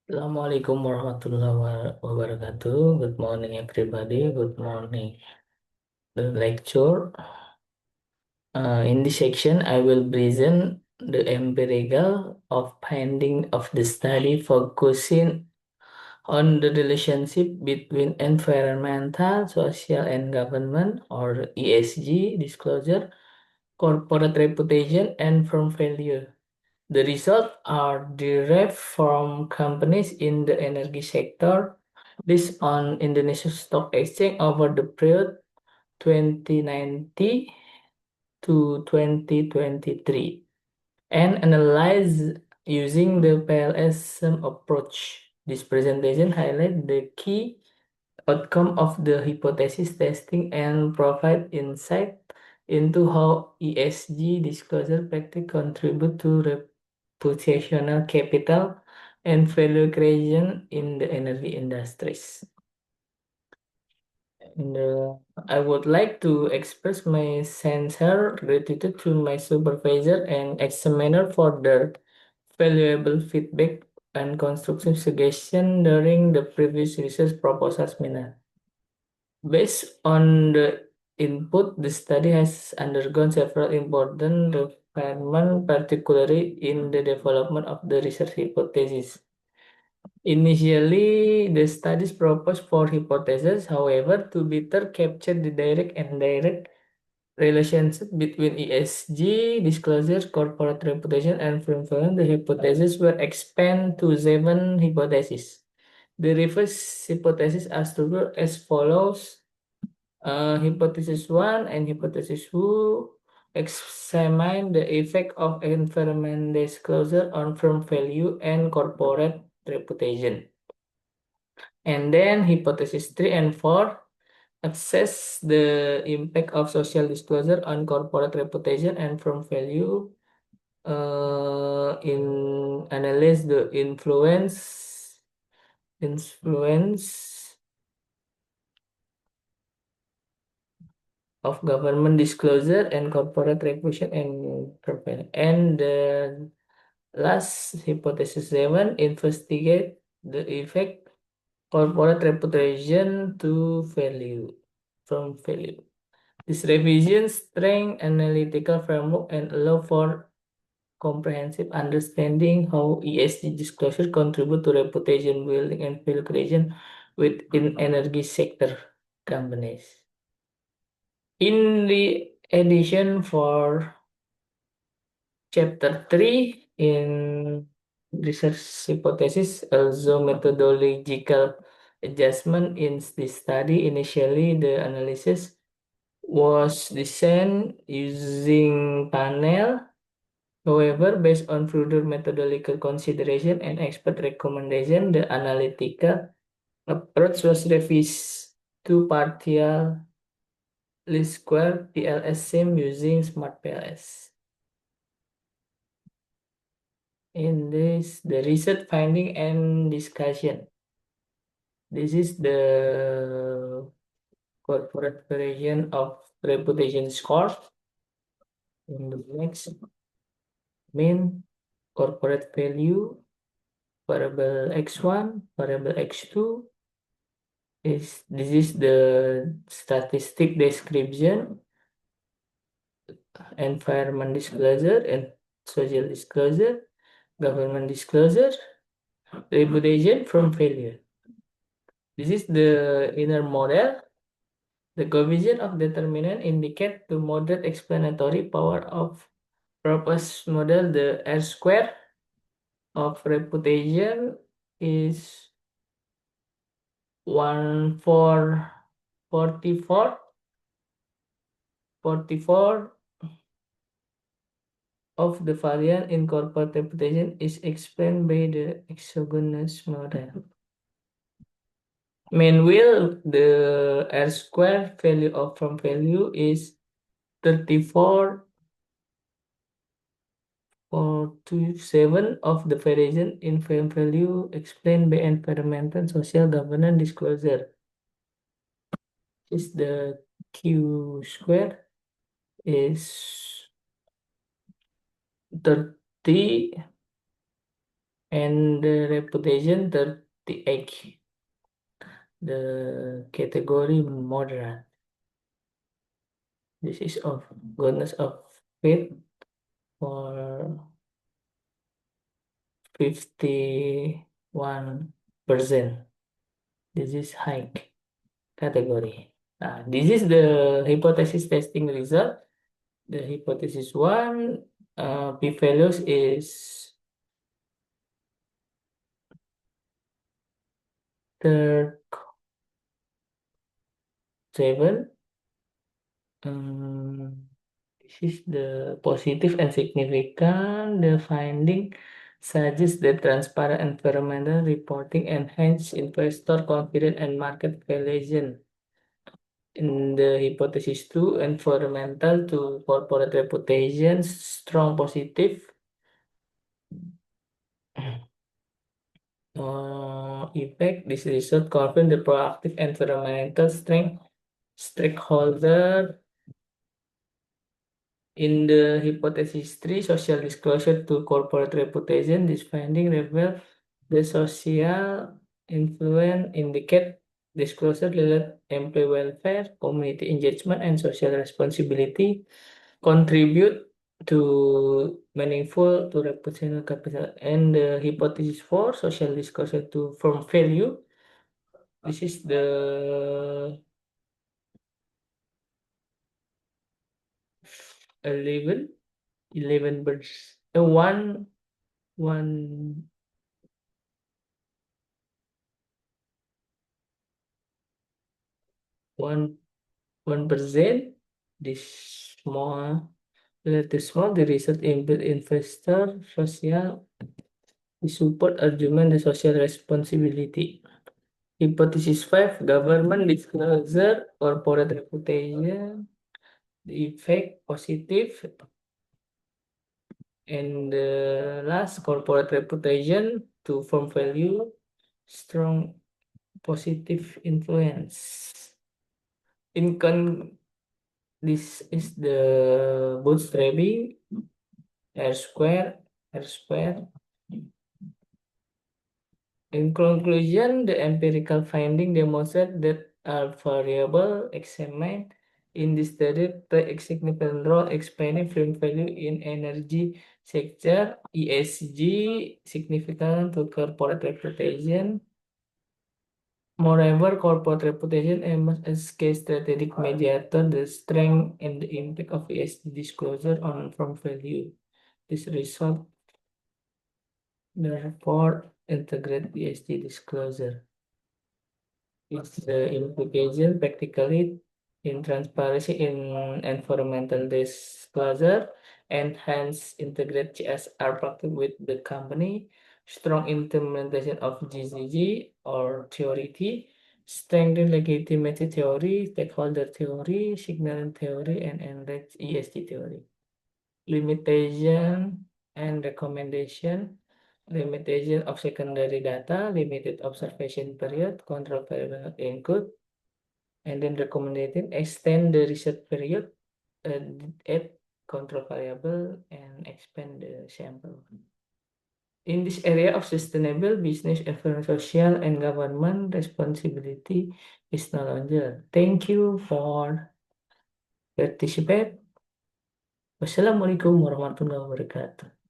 Assalamualaikum warahmatullahi wabarakatuh. Good morning, everybody. Good morning, the lecture. In this section, I will present the empirical of finding of the study focusing on the relationship between environmental, social, and government, or ESG disclosure, corporate reputation, and firm value. The results are derived from companies in the energy sector listed on Indonesia Stock Exchange over the period 2019 to 2023 and analyzed using the PLS approach. This presentation highlights the key outcome of the hypothesis testing and provide insight into how ESG disclosure practice contribute to reputational capital and value creation in the energy industries. I would like to express my sincere gratitude to my supervisor and examiner for their valuable feedback and constructive suggestion during the previous research proposal seminar. Based on the input, the study has undergone several important refinements, particularly in the development of the research hypothesis. Initially, the studies proposed four hypotheses, however, to better capture the direct and indirect relationship between ESG, disclosure, corporate reputation, and firm value, the hypotheses were expanded to seven hypotheses. The reverse hypothesis are structured as follows. Hypothesis 1 and hypothesis 2 examine the effect of environment disclosure on firm value and corporate reputation. And then hypothesis 3 and 4 assess the impact of social disclosure on corporate reputation and firm value in analyze the influence of government disclosure and corporate reputation and prevalence. And the last hypothesis 7 investigate the effect corporate reputation to value from value. This revision strength analytical framework and allow for comprehensive understanding how ESG disclosure contribute to reputation building and value creation within energy sector companies. In the edition for Chapter 3 in research hypothesis, also methodological adjustment in this study. Initially, the analysis was designed using panel. However, based on further methodological consideration and expert recommendation, the analytical approach was revised to partial least square PLS sim using smart PLS. In this, the research finding and discussion. This is the corporate version of reputation score. In the next, mean corporate value, variable x1, variable x2 this is the statistic description, environment disclosure and social disclosure, government disclosure, reputation from failure. This is the inner model. The coefficient of determinant indicate the model explanatory power of proposed model. The R square of reputation is 1,444. 44 of the variance in corporate reputation is explained by the exogenous model. Meanwhile, the R square value of firm value is 34.27 of the variation in firm value explained by environmental social governance disclosure. Is the Q square is 30 and the reputation 38. The category moderate. This is of goodness of faith for 51%. This is high category. This is the hypothesis testing result. The hypothesis one, p-values is 37. Um, this is the positive and significant. The finding suggests that transparent environmental reporting enhance investor confidence and market valuation. In the hypothesis two, environmental to corporate reputation, strong positive effect. This result confirm the proactive environmental strength stakeholder. In the hypothesis 3, social disclosure to corporate reputation, this finding reveals the social influence indicate disclosure related employee welfare, community engagement, and social responsibility contribute to meaningful to reputational capital. And the hypothesis 4, social disclosure to firm value. This is the 11, 11 birds, one, 1, 1%. This small, relative small, the result embed investor social, the support argument, the social responsibility. Hypothesis 5, government disclosure, corporate reputation, the effect positive, and the last, corporate reputation to firm value, strong positive influence. In this is the bootstrapping, R square, R square. In conclusion, the empirical finding demonstrate that all variable examined in this study play a significant role explaining firm value in energy sector, ESG, significant to corporate reputation. Moreover, corporate reputation emerges as key strategic mediator, the strength and the impact of ESG disclosure on firm value. This result, the report integrate ESG disclosure. Its implication practically in transparency in environmental disclosure, enhance integrate CSR practice with the company, strong implementation of GCG or theory, strengthen legitimacy theory, stakeholder theory, signal theory, and enrich ESG theory. Limitation and recommendation. Limitation of secondary data, limited observation period, control variable include, and then recommended extend the research period, add control variable, and expand the sample. In this area of sustainable business, environment, social, and government responsibility is no longer. Thank you for participate. Wassalamualaikum warahmatullahi wabarakatuh.